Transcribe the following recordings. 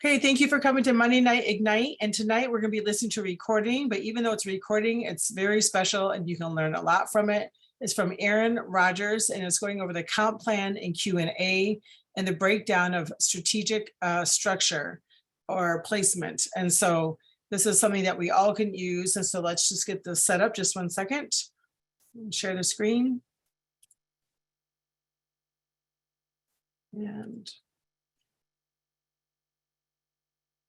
Okay, thank you for coming to Monday Night Ignite. And tonight we're going to be listening to a recording, but even though it's a recording, it's very special and you can learn a lot from it. It's from Erin, Rodgers, and it's going over the comp plan and Q&A and the breakdown of strategic structure or placement. And so this is something that we all can use. And so let's just get this set up. Just 1 second. Share the screen. And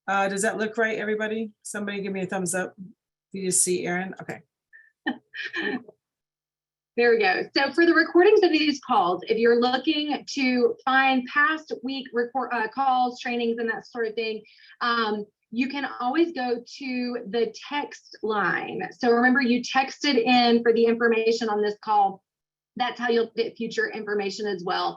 does that look right, everybody? Somebody give me a thumbs up. You just see Erin? Okay. There we go. So for the recordings of these calls, if you're looking to find past week calls, trainings, and that sort of thing, you can always go to the text line. So remember, you texted in for the information on this call. That's how you'll get future information as well.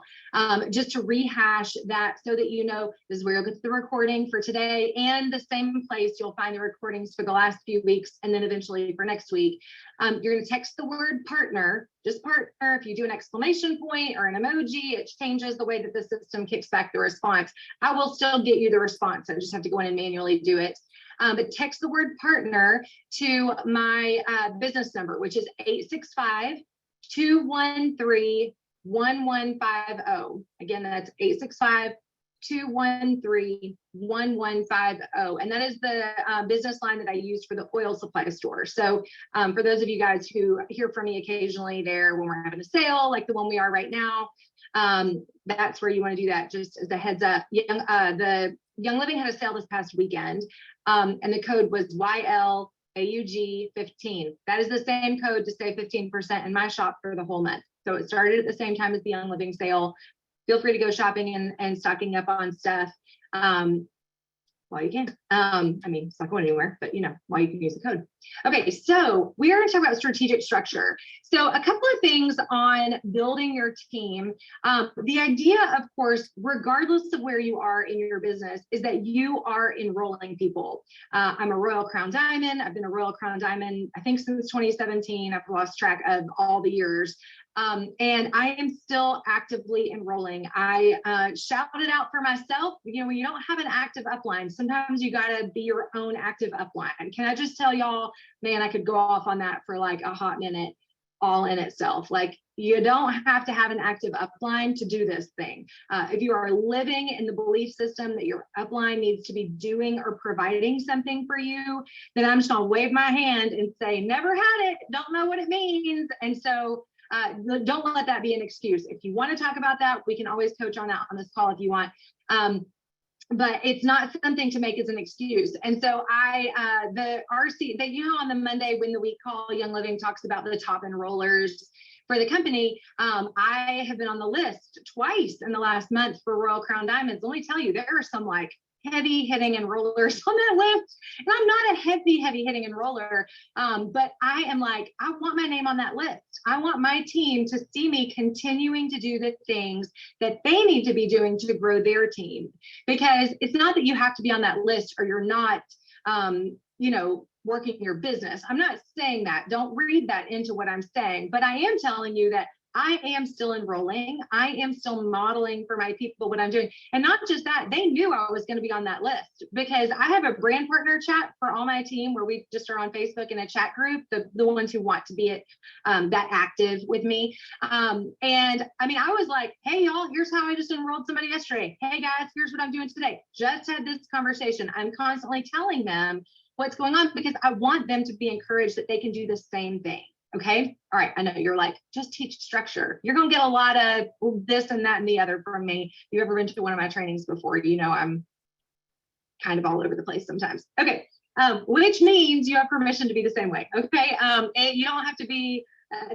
Just to rehash that so that you know this is where you'll get the recording for today, and the same place you'll find the recordings for the last few weeks, and then eventually for next week. You're going to text the word partner, just partner. If you do an exclamation point or an emoji, it changes the way that the system kicks back the response. I will still get you the response. I just have to go in and manually do it. But text the word partner to my business number, which is 865-213-1150. Again, that's 865-213-1150. And that is the business line that I use for the oil supply store. So for those of you guys who hear from me occasionally there when we're having a sale, like the one we are right now, that's where you want to do that. Just as a heads up, the Young Living had a sale this past weekend, and the code was YLAUG 15. That is the same code to save 15% in my shop for the whole month. So it started at the same time as the Young Living sale. Feel free to go shopping and stocking up on stuff while you can. I mean, it's not going anywhere, but you know, while you can use the code. Okay, so we are going to talk about strategic structure. So a couple of things on building your team. The idea, of course, regardless of where you are in your business, is that you are enrolling people. I'm a Royal Crown Diamond. I've been a Royal Crown Diamond, I think, since 2017. I've lost track of all the years. And I am still actively enrolling. I shouted out for myself, you know, when you don't have an active upline, sometimes you got to be your own active upline. Can I just tell y'all, man, I could go off on that for like a hot minute all in itself. Like, you don't have to have an active upline to do this thing. If you are living in the belief system that your upline needs to be doing or providing something for you, then I'm just gonna wave my hand and say, never had it, don't know what it means. And so don't let that be an excuse. If you want to talk about that, we can always coach on that on this call if you want. But it's not something to make as an excuse. And so the RC, that, you know, on the Monday when the week call, Young Living talks about the top enrollers for the company. I have been on the list twice in the last month for Royal Crown Diamonds. Let me tell you, there are some like heavy hitting enrollers on that list. And I'm not a heavy hitting enroller, but I am like, I want my name on that list. I want my team to see me continuing to do the things that they need to be doing to grow their team. Because it's not that you have to be on that list or you're not, you know, working your business. I'm not saying that. Don't read that into what I'm saying, but I am telling you that I am still enrolling. I am still modeling for my people what I'm doing. And not just that, they knew I was going to be on that list, because I have a brand partner chat for all my team where we just are on Facebook in a chat group, the ones who want to be that active with me. And I mean, I was like, hey, y'all, here's how I just enrolled somebody yesterday. Hey, guys, here's what I'm doing today. Just had this conversation. I'm constantly telling them what's going on because I want them to be encouraged that they can do the same thing. Okay. All right. I know you're like, just teach structure. You're going to get a lot of this and that and the other from me. If you've ever been to one of my trainings before, you know, I'm kind of all over the place sometimes. Okay. Which means you have permission to be the same way. Okay. And you don't have to be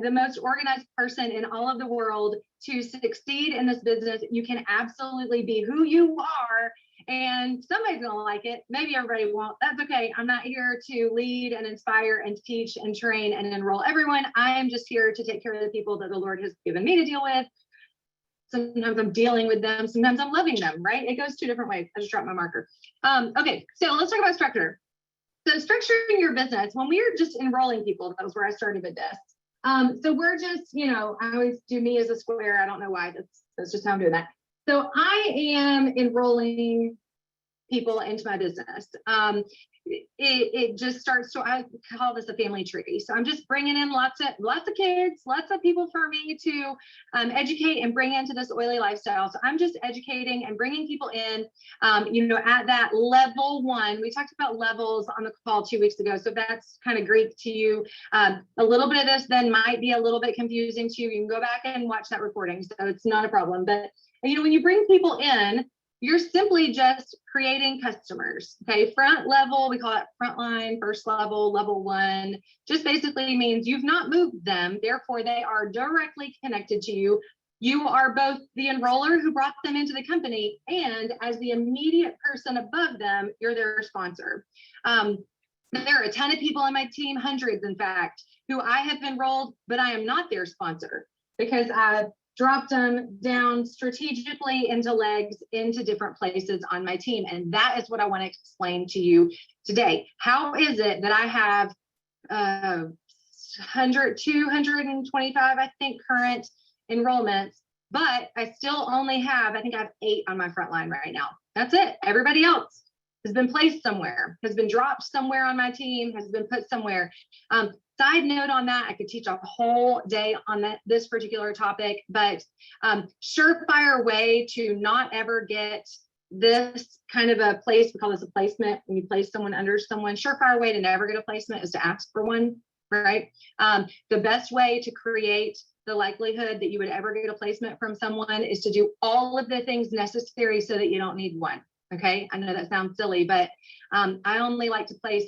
the most organized person in all of the world to succeed in this business. You can absolutely be who you are. And somebody's gonna like it. Maybe everybody won't. That's okay. I'm not here to lead and inspire and teach and train and enroll everyone. I am just here to take care of the people that the Lord has given me to deal with. Sometimes I'm dealing with them. Sometimes I'm loving them, right? It goes two different ways. I just dropped my marker. Okay, so let's talk about structure. So structuring your business, when we are just enrolling people, that was where I started with this. So we're just, you know, I always do me as a square. I don't know why. That's just how I'm doing that. So I am enrolling people into my business. It just starts to, I call this a family tree. So I'm just bringing in lots of kids, lots of people for me to educate and bring into this oily lifestyle. So I'm just educating and bringing people in, at that level 1. We talked about levels on the call 2 weeks ago. So if that's kind of Greek to you, a little bit of this then might be a little bit confusing to you. You can go back and watch that recording. So it's not a problem. But, when you bring people in, you're simply just creating customers. Okay, front level, we call it frontline, first level, level 1, just basically means you've not moved them. Therefore, they are directly connected to you. You are both the enroller who brought them into the company, and as the immediate person above them, you're their sponsor. There are a ton of people on my team, hundreds, in fact, who I have enrolled, but I am not their sponsor because I've dropped them down strategically into legs into different places on my team. And that is what I want to explain to you today. How is it that I have 225, I think, current enrollments, but I still only have, I think I have 8 on my front line right now. That's it. Everybody else has been placed somewhere, has been dropped somewhere on my team, has been put somewhere. Side note on that, I could teach a whole day on this particular topic, but surefire way to not ever get this kind of a place, we call this a placement, when you place someone under someone, surefire way to never get a placement is to ask for one, right? The best way to create the likelihood that you would ever get a placement from someone is to do all of the things necessary so that you don't need one. Okay, I know that sounds silly, but I only like to place,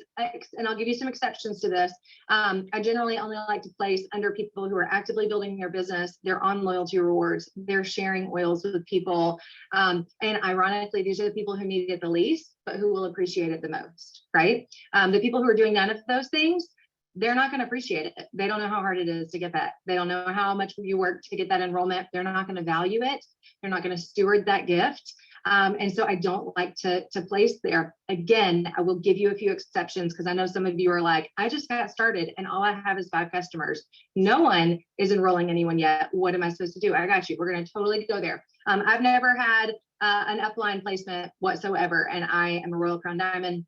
and I'll give you some exceptions to this. I generally only like to place under people who are actively building their business. They're on loyalty rewards. They're sharing oils with people. And ironically, these are the people who need it the least, but who will appreciate it the most, right? The people who are doing none of those things, they're not going to appreciate it. They don't know how hard it is to get that. They don't know how much you work to get that enrollment. They're not going to value it. They're not going to steward that gift. And so I don't like to place there. Again, I will give you a few exceptions because I know some of you are like, I just got started and all I have is 5 customers. No one is enrolling anyone yet. What am I supposed to do? I got you. We're going to totally go there. I've never had an upline placement whatsoever, and I am a Royal Crown Diamond.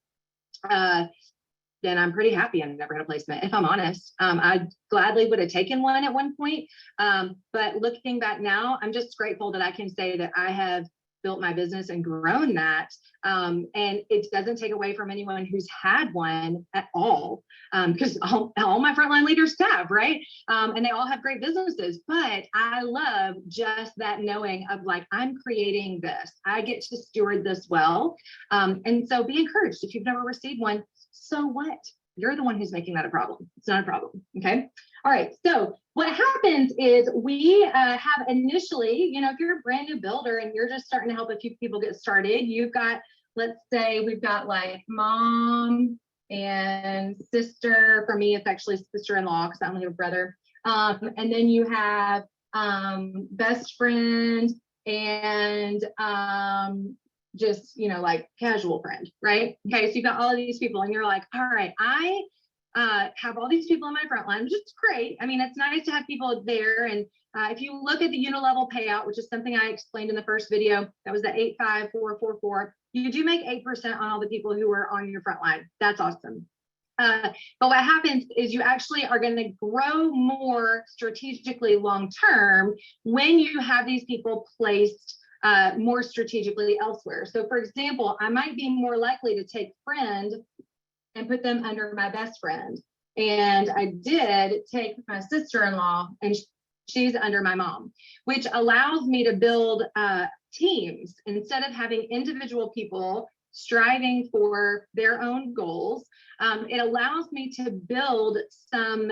Then I'm pretty happy I never had a placement, if I'm honest. I gladly would have taken one at one point. But looking back now, I'm just grateful that I can say that I have built my business and grown that. And it doesn't take away from anyone who's had one at all, because all my frontline leaders have, right? And they all have great businesses, but I love just that knowing of like, I'm creating this, I get to steward this well. And so be encouraged if you've never received one, so what? You're the one who's making that a problem. It's not a problem, okay? All right, so what happens is we have initially, if you're a brand new builder and you're just starting to help a few people get started, you've got, let's say we've got like mom and sister. For me, it's actually sister-in-law because I only have a brother. And then you have best friend and just, like casual friend, right? Okay, so you've got all of these people and you're like, all right, I have all these people in my front line, which is great. I mean, it's nice to have people there. And if you look at the unilevel payout, which is something I explained in the first video, that was the 85444, you do make 8% on all the people who are on your front line. That's awesome. But what happens is you actually are going to grow more strategically long-term when you have these people placed more strategically elsewhere. So for example, I might be more likely to take friend and put them under my best friend. And I did take my sister-in-law and she's under my mom, which allows me to build teams instead of having individual people striving for their own goals. It allows me to build some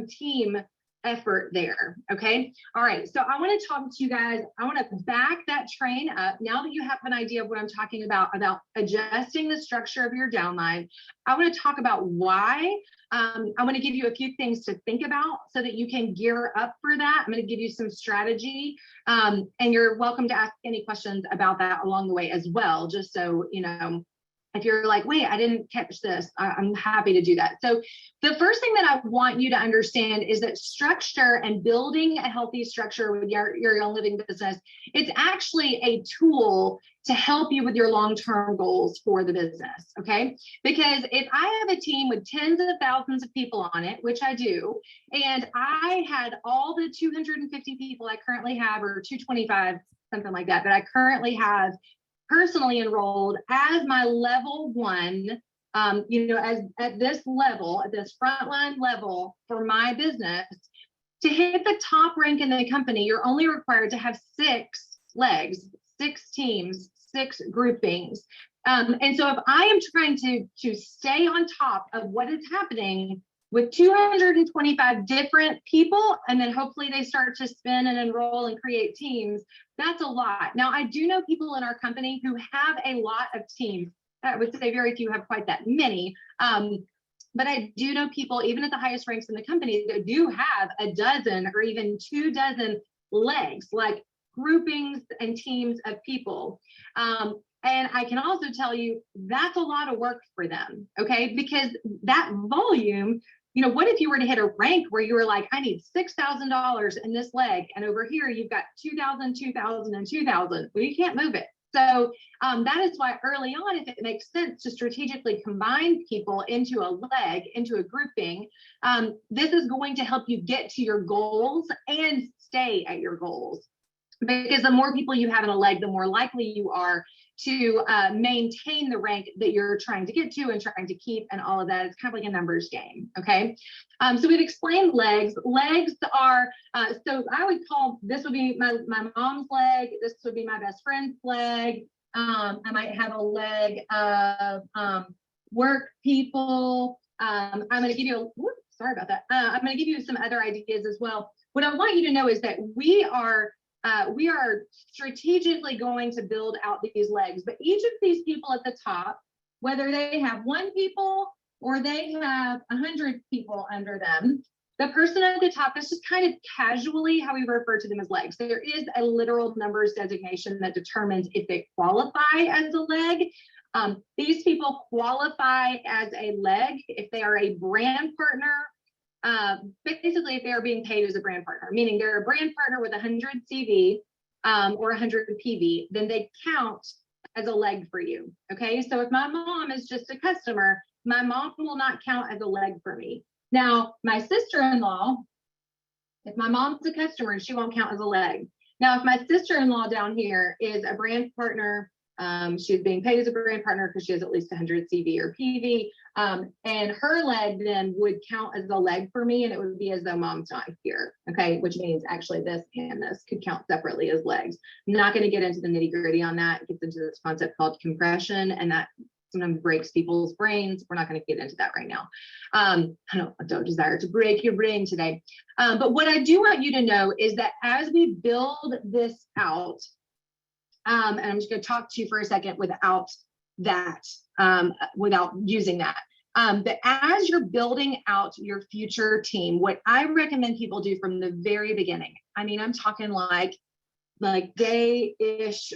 team effort there. Okay. All right. So I want to talk to you guys. I want to back that train up. Now that you have an idea of what I'm talking about adjusting the structure of your downline, I want to talk about why. I want to give you a few things to think about so that you can gear up for that. I'm going to give you some strategy, and you're welcome to ask any questions about that along the way as well, just so, if you're like, wait, I didn't catch this, I'm happy to do that. So the first thing that I want you to understand is that structure and building a healthy structure with your young living business, it's actually a tool to help you with your long-term goals for the business, okay? Because if I have a team with tens of thousands of people on it, which I do, and I had all the 250 people I currently have, or 225, something like that I currently have personally enrolled as my level one, as at this level, at this frontline level for my business, to hit the top rank in the company, you're only required to have 6 legs, 6 teams, 6 groupings. And so if I am trying to stay on top of what is happening with 225 different people, and then hopefully they start to spin and enroll and create teams, that's a lot. Now, I do know people in our company who have a lot of teams. I would say very few have quite that many. But I do know people, even at the highest ranks in the company, that do have a dozen or even 24 legs, like groupings and teams of people. And I can also tell you that's a lot of work for them, okay? Because that volume, what if you were to hit a rank where you were like, I need $6,000 in this leg, and over here you've got 2,000, 2,000, and 2,000. Well, you can't move it. So that is why early on, if it makes sense to strategically combine people into a leg, into a grouping, this is going to help you get to your goals and stay at your goals. Because the more people you have in a leg, the more likely you are to maintain the rank that you're trying to get to and trying to keep, and all of that. It's kind of like a numbers game, okay? So we've explained legs. Legs are, so I would call, this would be my mom's leg, this would be my best friend's leg. I might have a leg of work people. I'm gonna give you sorry about that. I'm gonna give you some other ideas as well. What I want you to know is that we are strategically going to build out these legs, but each of these people at the top, whether they have 1 people or they have 100 people under them, the person at the top is just kind of casually how we refer to them as legs. There is a literal numbers designation that determines if they qualify as a leg. These people qualify as a leg if they are a brand partner. Basically, if they are being paid as a brand partner, meaning they're a brand partner with 100 CV or 100 PV, then they count as a leg for you. Okay, so if my mom is just a customer, my mom will not count as a leg for me. Now, my sister-in-law, if my mom's a customer, she won't count as a leg. Now, if my sister-in-law down here is a brand partner, she's being paid as a brand partner because she has at least 100 CV or PV, and her leg then would count as a leg for me, and it would be as though mom's not here, okay? Which means actually this and this could count separately as legs. I'm not going to get into the nitty-gritty on that. It gets into this concept called compression, and that sometimes breaks people's brains. We're not going to get into that right now. I don't desire to break your brain today. But what I do want you to know is that as we build this out, and I'm just going to talk to you for a second without that, without using that. But as you're building out your future team, what I recommend people do from the very beginning, I mean, I'm talking like day-ish,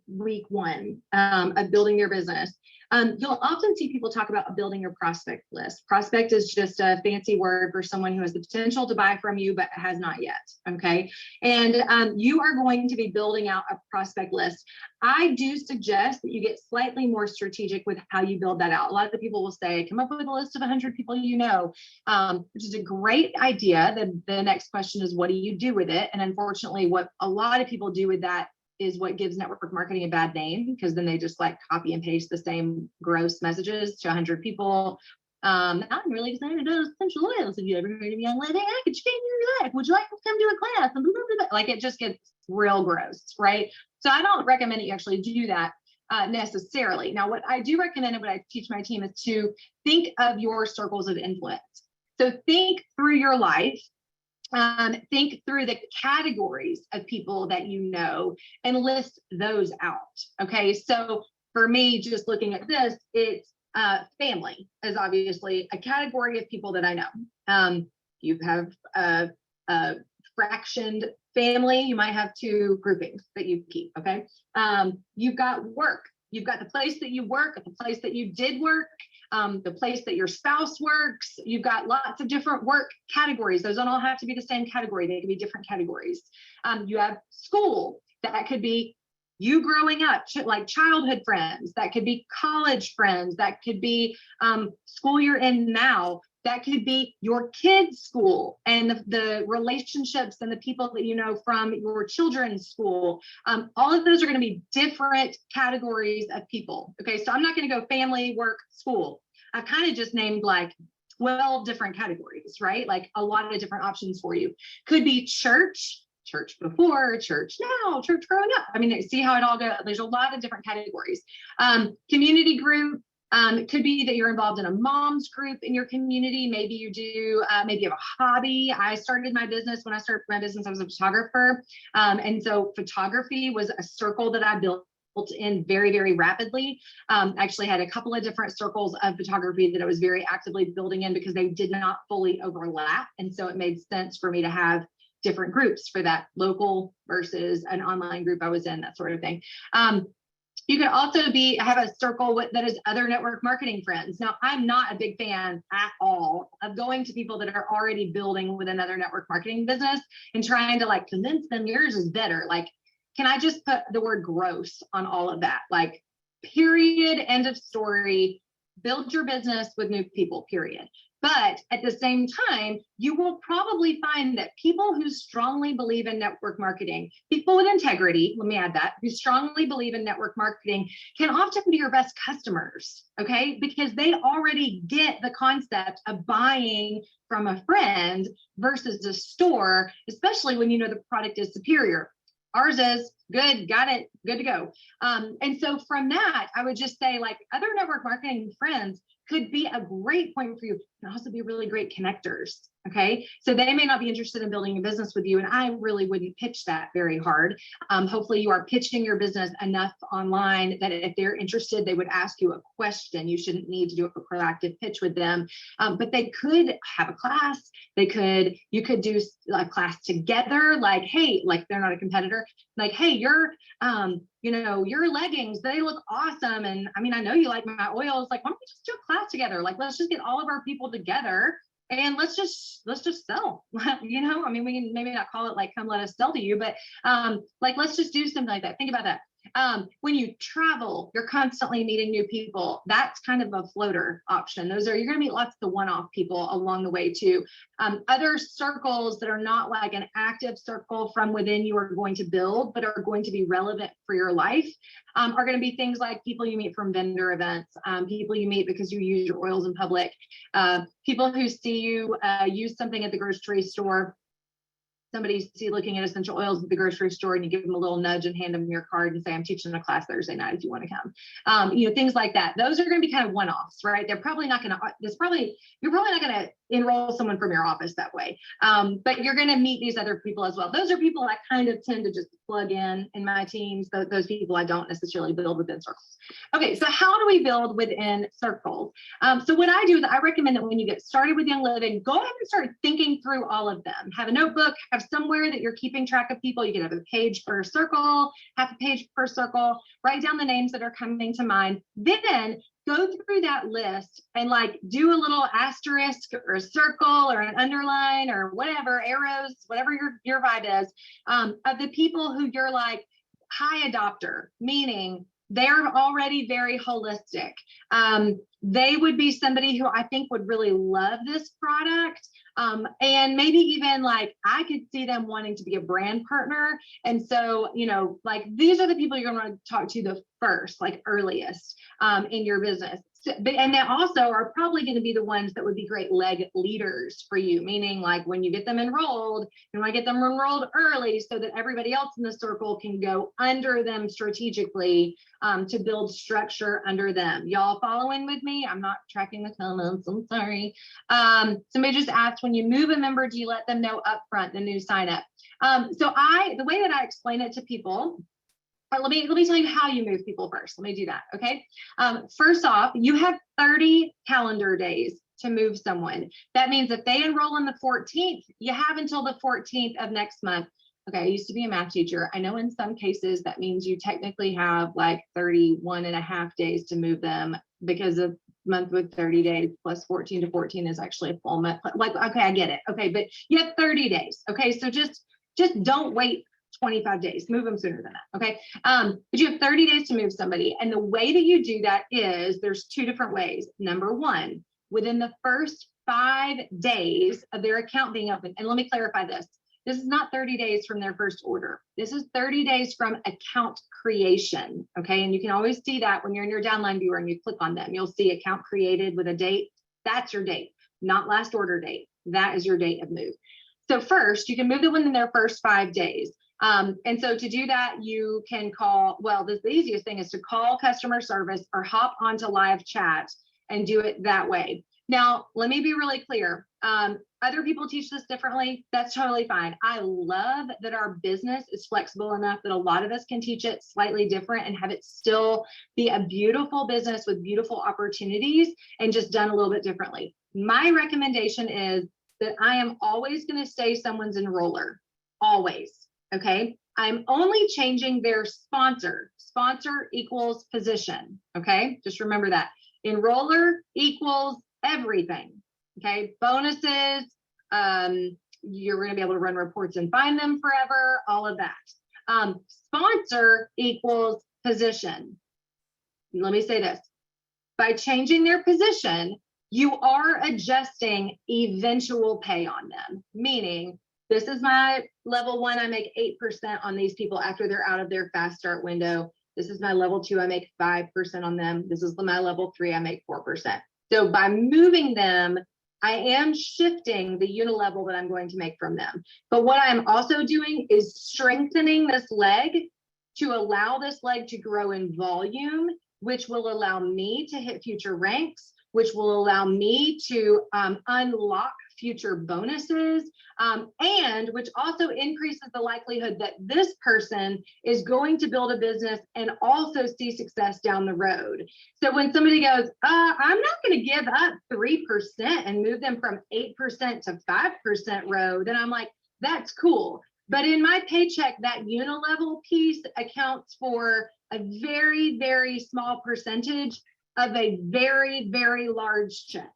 week 1 of building their business. You'll often see people talk about building your prospect list. Prospect is just a fancy word for someone who has the potential to buy from you, but has not yet, okay? And you are going to be building out a prospect list. I do suggest that you get slightly more strategic with how you build that out. A lot of the people will say, come up with a list of 100 people you know, which is a great idea. The next question is, what do you do with it? And unfortunately, what a lot of people do with that is what gives network marketing a bad name, because then they just like copy and paste the same gross messages to 100 people. I'm really excited to do essential oils. Have you ever heard of Young Living? I could change your life. Would you like to come to a class? And blah, blah, blah. Like, it just gets real gross, right? So I don't recommend that you actually do that necessarily. Now, what I do recommend and what I teach my team is to think of your circles of influence. So think through your life. Think through the categories of people that you know and list those out. Okay, so for me, just looking at this, it's family is obviously a category of people that I know. You have a fractioned family, you might have 2 groupings that you keep. Okay, you've got work. You've got the place that you work, the place that you did work, the place that your spouse works. You've got lots of different work categories. Those don't all have to be the same category. They can be different categories. You have school. That could be you growing up, like childhood friends. That could be college friends. That could be school you're in now. That could be your kids' school and the relationships and the people that you know from your children's school. All of those are going to be different categories of people. Okay, so I'm not going to go family, work, school. I've kind of just named like 12 different categories, right? Like a lot of different options for you. Could be church before, church now, church growing up. I mean, see how it all goes. There's a lot of different categories. Community group. It could be that you're involved in a mom's group in your community. Maybe you do, maybe you have a hobby. I started my business. When I started my business, I was a photographer. And so photography was a circle that I built in very, very rapidly. Actually had a couple of different circles of photography that I was very actively building in because they did not fully overlap. And so it made sense for me to have different groups for that, local versus an online group I was in, that sort of thing. You could also have a circle that is other network marketing friends. Now, I'm not a big fan at all of going to people that are already building with another network marketing business and trying to like convince them yours is better. Like, can I just put the word gross on all of that? Like, period, end of story. Build your business with new people, period. But at the same time, you will probably find that people who strongly believe in network marketing, people with integrity, let me add that, who strongly believe in network marketing can often be your best customers, okay? Because they already get the concept of buying from a friend versus a store, especially when you know the product is superior. Ours is good, got it, good to go. And so from that, I would just say like other network marketing friends could be a great point for you. Can also be really great connectors. Okay. So they may not be interested in building a business with you. And I really wouldn't pitch that very hard. Hopefully you are pitching your business enough online that if they're interested, they would ask you a question. You shouldn't need to do a proactive pitch with them. But they could have a class. You could do a class together. Like, hey, like they're not a competitor. Like, hey, your leggings, they look awesome. And I mean, I know you like my oils. Like, why don't we just do a class together? Like, let's just get all of our people together and let's just sell. I mean, we can maybe not call it like, come let us sell to you, but like, let's just do something like that. Think about that. When you travel, you're constantly meeting new people. That's kind of a floater option. You're going to meet lots of one-off people along the way too. Other circles that are not like an active circle from within you are going to build, but are going to be relevant for your life, are going to be things like people you meet from vendor events, people you meet because you use your oils in public, people who see you use something at the grocery store. Somebody see looking at essential oils at the grocery store and you give them a little nudge and hand them your card and say, I'm teaching a class Thursday night if you want to come. Things like that. Those are going to be kind of one-offs, right? You're probably not going to enroll someone from your office that way. But you're going to meet these other people as well. Those are people I kind of tend to just plug in my teams. Those people I don't necessarily build within circles. Okay, so how do we build within circles? So what I do is I recommend that when you get started with Young Living, go ahead and start thinking through all of them. Have a notebook, have somewhere that you're keeping track of people. You can have a page per circle, half a page per circle, write down the names that are coming to mind. Then go through that list and like do a little asterisk or a circle or an underline or whatever, arrows, whatever your vibe is, of the people who you're like high adopter, meaning they're already very holistic. They would be somebody who I think would really love this product. And maybe even like I could see them wanting to be a brand partner. And so, like these are the people you're going to want to talk to the first, like earliest in your business. And they also are probably going to be the ones that would be great leg leaders for you, meaning like when you get them enrolled, you want to get them enrolled early so that everybody else in the circle can go under them strategically to build structure under them. Y'all following with me? I'm not tracking the comments. I'm sorry. Somebody just asked, when you move a member, do you let them know upfront the new sign up? The way that I explain it to people, let me tell you how you move people first. Let me do that. Okay. First off, you have 30 calendar days to move someone. That means if they enroll on the 14th, you have until the 14th of next month. Okay, I used to be a math teacher. I know in some cases that means you technically have like 31 and a half days to move them, because a month with 30 days plus 14 to 14 is actually a full month. Like, okay, I get it. Okay, but you have 30 days. Okay, so just don't wait 25 days. Move them sooner than that. Okay, but you have 30 days to move somebody, and the way that you do that is there's two different ways. Number one, within the first 5 days of their account being open, and let me clarify this. This is not 30 days from their first order. This is 30 days from account creation, okay? And you can always see that when you're in your downline viewer and you click on them, you'll see account created with a date. That's your date, not last order date. That is your date of move. So first, you can move them within their first 5 days. And so to do that, you can call, well, the easiest thing is to call customer service or hop onto live chat and do it that way. Now, let me be really clear. Other people teach this differently. That's totally fine. I love that our business is flexible enough that a lot of us can teach it slightly different and have it still be a beautiful business with beautiful opportunities and just done a little bit differently. My recommendation is that I am always going to stay someone's enroller, always. Okay. I'm only changing their sponsor. Sponsor equals position. Okay. Just remember that. Enroller equals everything. Okay, bonuses, you're going to be able to run reports and find them forever, all of that. Sponsor equals position. Let me say this. By changing their position, you are adjusting eventual pay on them, meaning this is my level 1, I make 8% on these people after they're out of their fast start window. This is my level 2, I make 5% on them. This is my level 3, I make 4%. So by moving them, I am shifting the unilevel that I'm going to make from them. But what I'm also doing is strengthening this leg to allow this leg to grow in volume, which will allow me to hit future ranks, which will allow me to unlock future bonuses, and which also increases the likelihood that this person is going to build a business and also see success down the road. So when somebody goes, I'm not going to give up 3% and move them from 8% to 5% row, then I'm like, that's cool. But in my paycheck, that unilevel piece accounts for a very, very small percentage of a very, very large check.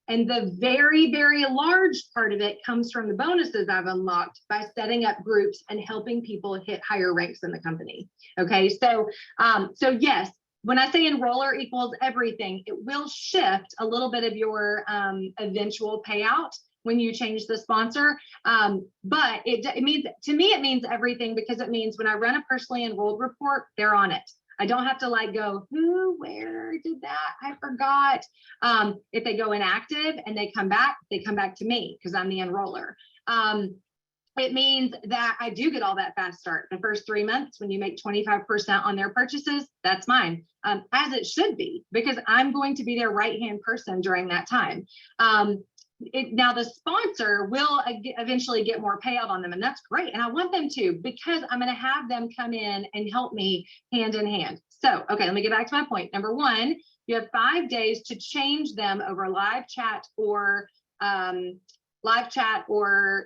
And the very, very large part of it comes from the bonuses I've unlocked by setting up groups and helping people hit higher ranks in the company. Okay, so yes, when I say enroller equals everything, it will shift a little bit of your eventual payout when you change the sponsor. But it means, to me, it means everything, because it means when I run a personally enrolled report, they're on it. I don't have to like go, where did that? I forgot. If they go inactive and they come back to me because I'm the enroller. It means that I do get all that fast start. The first 3 months, when you make 25% on their purchases, that's mine, as it should be, because I'm going to be their right-hand person during that time. Now the sponsor will eventually get more payout on them, and that's great. And I want them to, because I'm going to have them come in and help me hand in hand. So, okay, let me get back to my point. Number 1, you have 5 days to change them over live chat or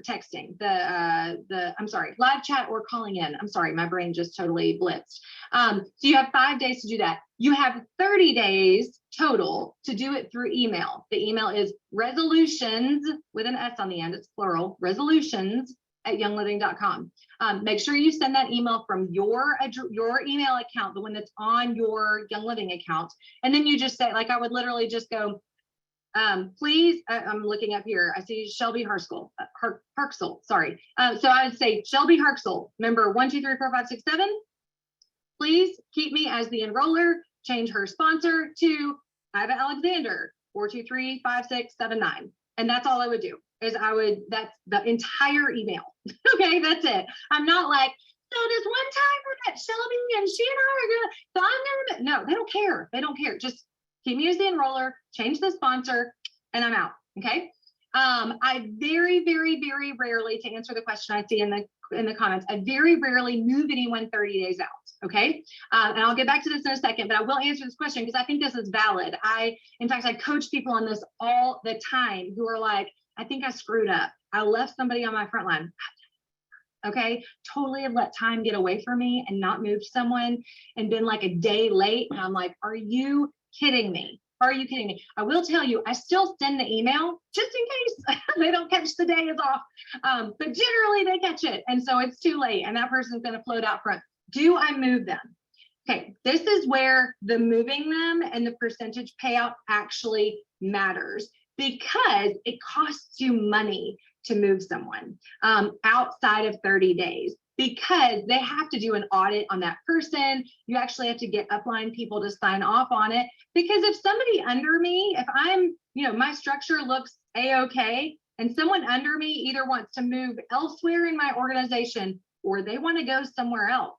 texting. Live chat or calling in. I'm sorry, my brain just totally blitzed. So you have 5 days to do that. You have 30 days total to do it through email. The email is resolutions with an S on the end. It's plural, resolutions@youngliving.com. Make sure you send that email from your email account, the one that's on your Young Living account. And then you just say, like, I would literally just go, please, I'm looking up here. I see Shelby Harksel, sorry. So I would say, Shelby Harksel, member 1, 2, 3, 4, 5, 6, 7. Please keep me as the enroller, change her sponsor to Iva Alexander, 4, 2, 3, 5, 6, 7, 9. And that's all I would do, is that's the entire email. Okay, that's it. I'm not like, so this one time with that Shelby and she and I are gonna, so I'm gonna, no, they don't care. They don't care. Just keep me as the enroller, change the sponsor, and I'm out. Okay. I very, very, very rarely, to answer the question I see in the comments, I very rarely move anyone 30 days out. Okay. And I'll get back to this in a second, but I will answer this question because I think this is valid. In fact, I coach people on this all the time who are like, I think I screwed up. I left somebody on my front line. Okay, totally have let time get away from me and not moved someone and been like a day late. And I'm like, are you kidding me? Are you kidding me? I will tell you, I still send the email just in case they don't catch the day is off. But generally they catch it. And so it's too late and that person's going to float out front. Do I move them? Okay, this is where the moving them and the percentage payout actually matters because it costs you money to move someone outside of 30 days because they have to do an audit on that person. You actually have to get upline people to sign off on it. Because if somebody under me, if I'm, my structure looks a-okay and someone under me either wants to move elsewhere in my organization or they want to go somewhere else,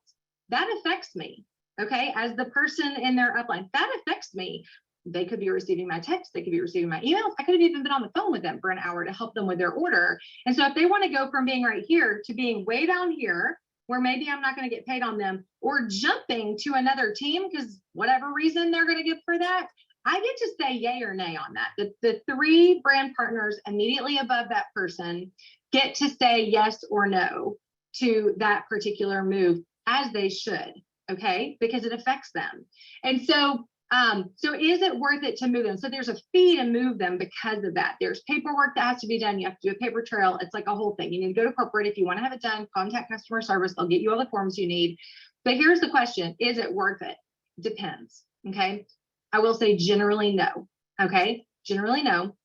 that affects me. Okay, as the person in their upline, that affects me. They could be receiving my text, they could be receiving my emails. I could have even been on the phone with them for an hour to help them with their order. And so if they want to go from being right here to being way down here, where maybe I'm not going to get paid on them, or jumping to another team because whatever reason they're going to give for that, I get to say yay or nay on that. The 3 brand partners immediately above that person get to say yes or no to that particular move, as they should. Okay, because it affects them. And so is it worth it to move them? So there's a fee to move them because of that. There's paperwork that has to be done. You have to do a paper trail. It's like a whole thing. You need to go to corporate. If you want to have it done, contact customer service. They'll get you all the forms you need. But here's the question. Is it worth it? Depends. Okay. I will say generally no. Okay. Generally no.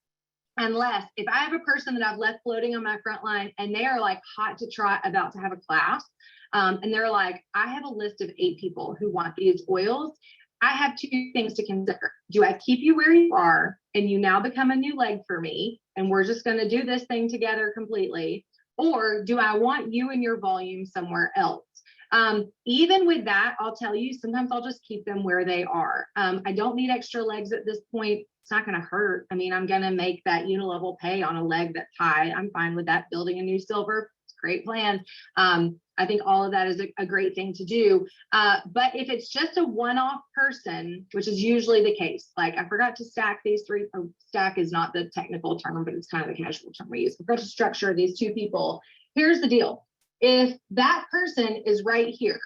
Unless if I have a person that I've left floating on my front line and they are like hot to trot about to have a class, and they're like, I have a list of 8 people who want these oils. I have 2 things to consider. Do I keep you where you are and you now become a new leg for me and we're just going to do this thing together completely? Or do I want you and your volume somewhere else? Even with that, I'll tell you, sometimes I'll just keep them where they are. I don't need extra legs at this point. It's not going to hurt. I mean, I'm going to make that unilevel pay on a leg that's high. I'm fine with that. Building a new silver, it's a great plan. I think all of that is a great thing to do. But if it's just a one-off person, which is usually the case, like I forgot to stack these 3, or stack is not the technical term, but it's kind of the casual term we use. I forgot to structure these 2 people. Here's the deal. If that person is right here,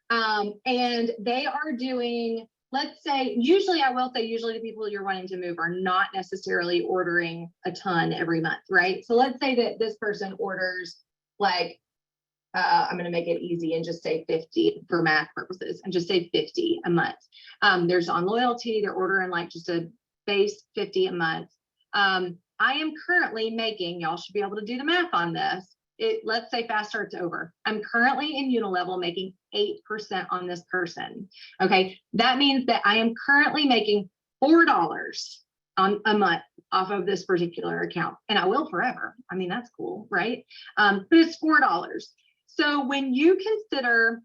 and they are doing, let's say, usually the people you're wanting to move are not necessarily ordering a ton every month, right? So let's say that this person orders like, I'm going to make it easy and just say 50 for math purposes and just say 50 a month. There's on loyalty, they're ordering like just a base 50 a month. I am currently making, y'all should be able to do the math on this. Let's say fast start's over. I'm currently in Unilevel making 8% on this person. Okay. That means that I am currently making $4 on a month off of this particular account. And I will forever. I mean, that's cool, right? But it's $4. So when you consider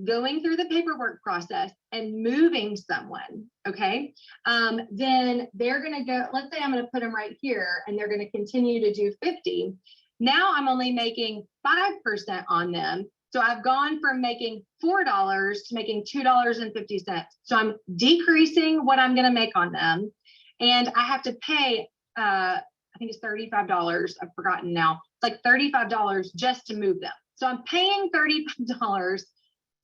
going through the paperwork process and moving someone, okay, then they're going to go, let's say I'm going to put them right here and they're going to continue to do 50. Now I'm only making 5% on them. So I've gone from making $4 to making $2.50. So I'm decreasing what I'm going to make on them. And I have to pay, I think it's $35. I've forgotten now. It's like $35 just to move them. So I'm paying $35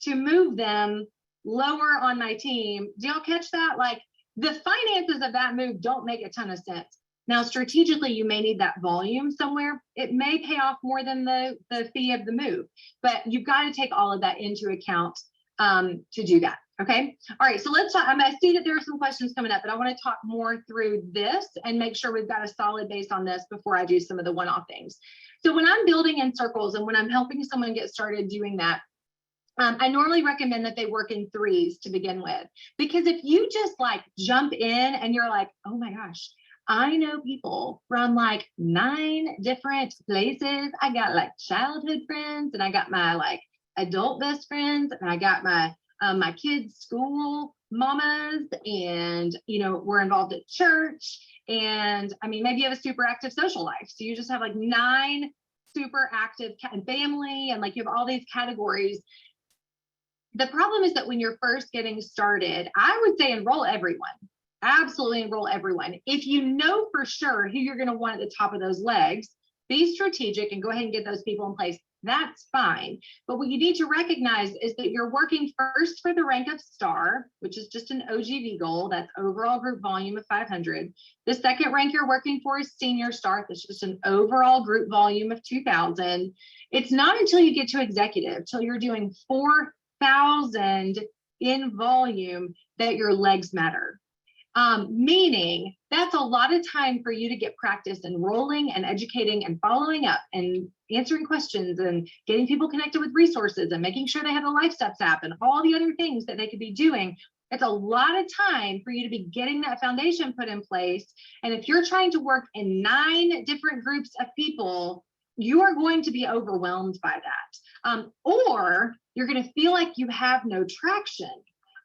to move them lower on my team. Do y'all catch that? Like the finances of that move don't make a ton of sense. Now, strategically, you may need that volume somewhere. It may pay off more than the fee of the move, but you've got to take all of that into account to do that. Okay. All right. So let's talk. I see that there are some questions coming up, but I want to talk more through this and make sure we've got a solid base on this before I do some of the one-off things. So when I'm building in circles and when I'm helping someone get started doing that, I normally recommend that they work in 3s to begin with, because if you just like jump in and you're like, oh my gosh, I know people from like 9 different places. I got like childhood friends and I got my like adult best friends and I got my my kids' school mamas, and we're involved at church, and I mean maybe you have a super active social life, so you just have like 9 super active family, and like you have all these categories. The problem is that when you're first getting started, I would say enroll everyone. Absolutely enroll everyone. If you know for sure who you're going to want at the top of those legs, be strategic and go ahead and get those people in place. That's fine. But what you need to recognize is that you're working first for the rank of star, which is just an OGV goal. That's overall group volume of 500. The second rank you're working for is senior star. That's just an overall group volume of 2,000. It's not until you get to executive, till you're doing 4,000 in volume, that your legs matter. Meaning that's a lot of time for you to get practice enrolling and educating and following up and answering questions and getting people connected with resources and making sure they have the Life Steps app and all the other things that they could be doing. It's a lot of time for you to be getting that foundation put in place. And if you're trying to work in 9 different groups of people, you are going to be overwhelmed by that. Or you're going to feel like you have no traction,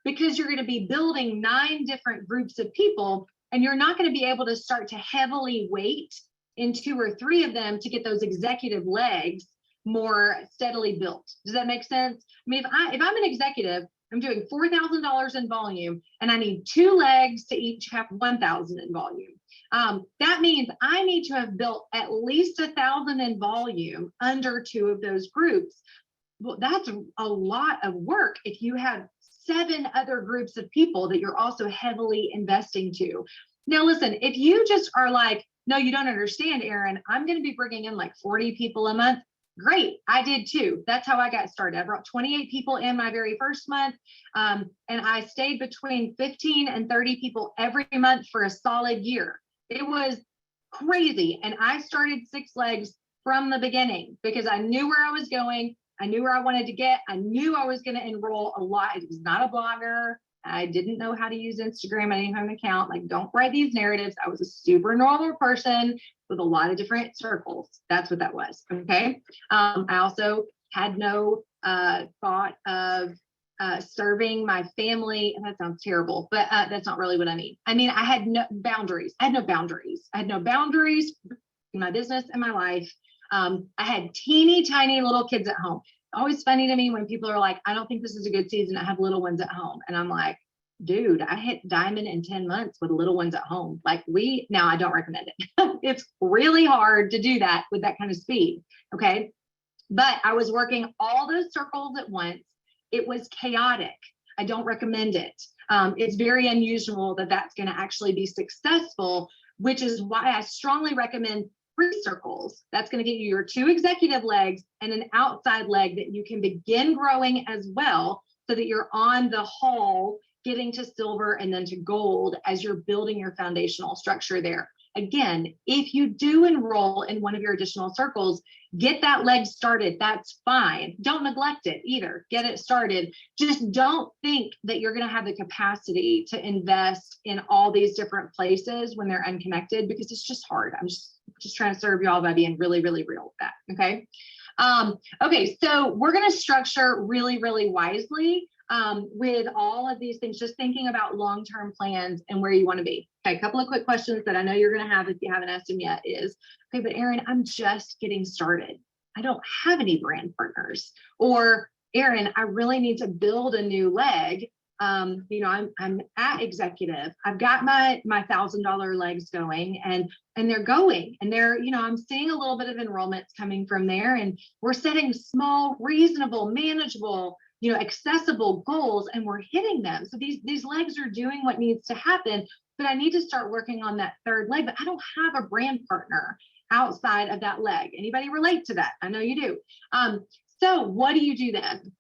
because you're going to be building 9 different groups of people, and you're not going to be able to start to heavily weight in 2 or 3 of them to get those executive legs more steadily built. Does that make sense? I mean, if I'm an executive, I'm doing $4,000 in volume, and I need 2 legs to each have 1,000 in volume. That means I need to have built at least 1,000 in volume under 2 of those groups. Well, that's a lot of work if you have 7 other groups of people that you're also heavily investing to. Now, listen, if you just are like, no, you don't understand, Erin, I'm going to be bringing in like 40 people a month. Great. I did too. That's how I got started. I brought 28 people in my very first month. And I stayed between 15 and 30 people every month for a solid year. It was crazy. And I started 6 legs from the beginning because I knew where I was going. I knew where I wanted to get. I knew I was going to enroll a lot. I was not a blogger. I didn't know how to use Instagram. I didn't have an account. Like, don't write these narratives. I was a super normal person with a lot of different circles. That's what that was. Okay. I also had no thought of serving my family. And that sounds terrible, but that's not really what I mean. I mean, I had no boundaries. I had no boundaries in my business and my life. I had teeny tiny little kids at home. Always funny to me when people are like, I don't think this is a good season. I have little ones at home. And I'm like, dude, I hit diamond in 10 months with little ones at home. Like now I don't recommend it. It's really hard to do that with that kind of speed. Okay. But I was working all those circles at once. It was chaotic. I don't recommend it. It's very unusual that that's going to actually be successful, which is why I strongly recommend 3 circles. That's going to get you your 2 executive legs and an outside leg that you can begin growing as well, so that you're on the whole getting to silver and then to gold as you're building your foundational structure there. Again, if you do enroll in one of your additional circles, get that leg started. That's fine. Don't neglect it either. Get it started. Just don't think that you're going to have the capacity to invest in all these different places when they're unconnected, because it's just hard. I'm just trying to serve y'all by being really, really real with that. Okay. Okay. So we're going to structure really, really wisely with all of these things, just thinking about long-term plans and where you want to be. Okay. A couple of quick questions that I know you're going to have if you haven't asked them yet is, okay, but Erin, I'm just getting started. I don't have any brand partners. Or Erin, I really need to build a new leg. I'm at executive. I've got my $1,000 legs going and they're going and I'm seeing a little bit of enrollments coming from there, and we're setting small, reasonable, manageable, accessible goals, and we're hitting them. So these legs are doing what needs to happen, but I need to start working on that 3rd leg, but I don't have a brand partner outside of that leg. Anybody relate to that? I know you do. So what do you do then?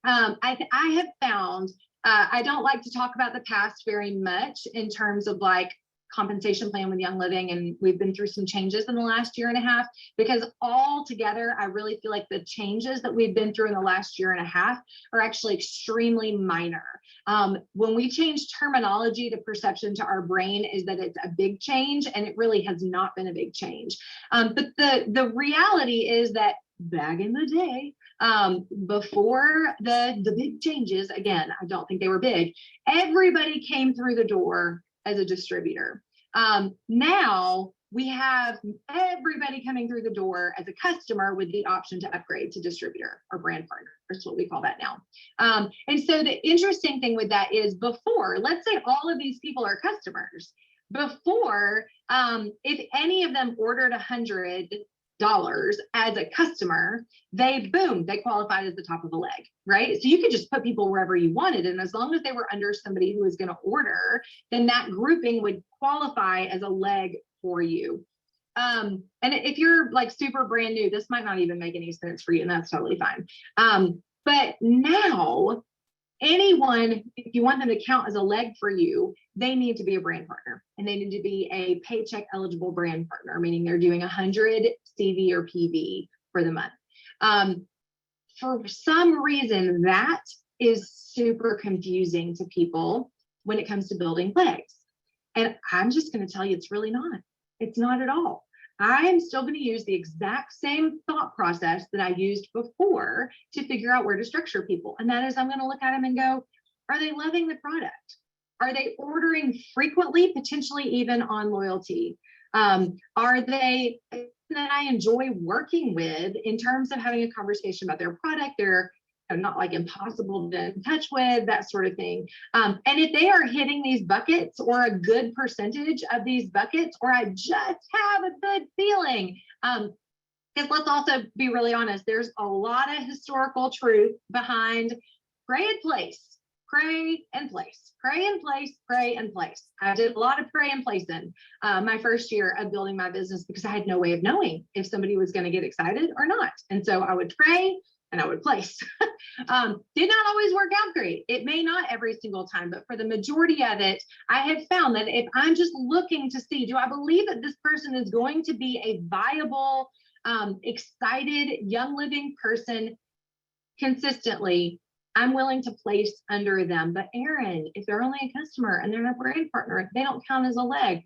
I have found, I don't like to talk about the past very much in terms of like compensation plan with Young Living, and we've been through some changes in the last year and a half, because all together I really feel like the changes that we've been through in the last year and a half are actually extremely minor. When we change terminology, the perception to our brain is that it's a big change, and it really has not been a big change. But the reality is that back in the day, before the big changes, again, I don't think they were big, everybody came through the door as a distributor. Now we have everybody coming through the door as a customer with the option to upgrade to distributor or brand partner. That's what we call that now. And so the interesting thing with that is, before, let's say all of these people are customers. Before, if any of them ordered 100, as a customer, they qualified as the top of the leg, right? So you could just put people wherever you wanted. And as long as they were under somebody who was going to order, then that grouping would qualify as a leg for you. And if you're like super brand new, this might not even make any sense for you, and that's totally fine. But now, anyone, if you want them to count as a leg for you, they need to be a brand partner, and they need to be a paycheck eligible brand partner, meaning they're doing 100 CV or PV for the month. For some reason, that is super confusing to people when it comes to building legs. And I'm just going to tell you, it's really not. It's not at all. I'm still going to use the exact same thought process that I used before to figure out where to structure people. And that is, I'm going to look at them and go, are they loving the product? Are they ordering frequently, potentially even on loyalty? Are they that I enjoy working with in terms of having a conversation about their product? They're not like impossible to get in touch with, that sort of thing. And if they are hitting these buckets, or a good percentage of these buckets, or I just have a good feeling, because let's also be really honest, there's a lot of historical truth behind pray and place, pray and place, pray and place, pray and place. I did a lot of pray and placing my first year of building my business, because I had no way of knowing if somebody was going to get excited or not. And so I would pray and I would place. Did not always work out great. It may not every single time, but for the majority of it, I have found that if I'm just looking to see, do I believe that this person is going to be a viable, excited, young living person consistently, I'm willing to place under them. But Erin, if they're only a customer and they're not a brand partner, they don't count as a leg.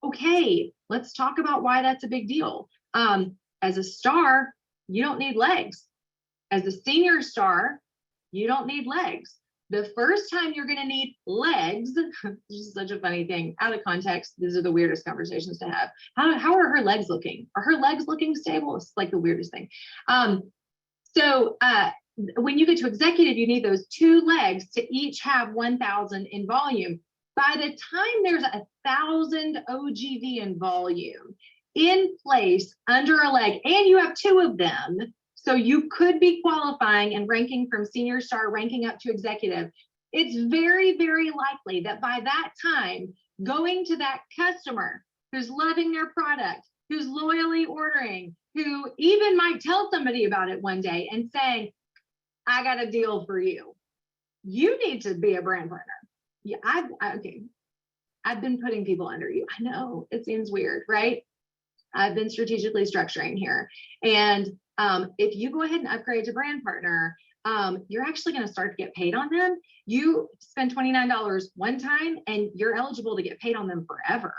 Okay, let's talk about why that's a big deal. As a star, you don't need legs. As a senior star, you don't need legs. The first time you're going to need legs, this is such a funny thing. Out of context, these are the weirdest conversations to have. How are her legs looking? Are her legs looking stable? It's like the weirdest thing. When you get to executive, you need those 2 legs to each have 1,000 in volume. By the time there's 1,000 OGV in volume in place under a leg, and you have 2 of them, so you could be qualifying and ranking from senior star, ranking up to executive. It's very, very likely that by that time, going to that customer who's loving their product, who's loyally ordering, who even might tell somebody about it one day and saying, I got a deal for you. You need to be a brand partner. Yeah, I've been putting people under you. I know it seems weird, right? I've been strategically structuring here. And if you go ahead and upgrade to brand partner, you're actually going to start to get paid on them. You spend $29 one time and you're eligible to get paid on them forever.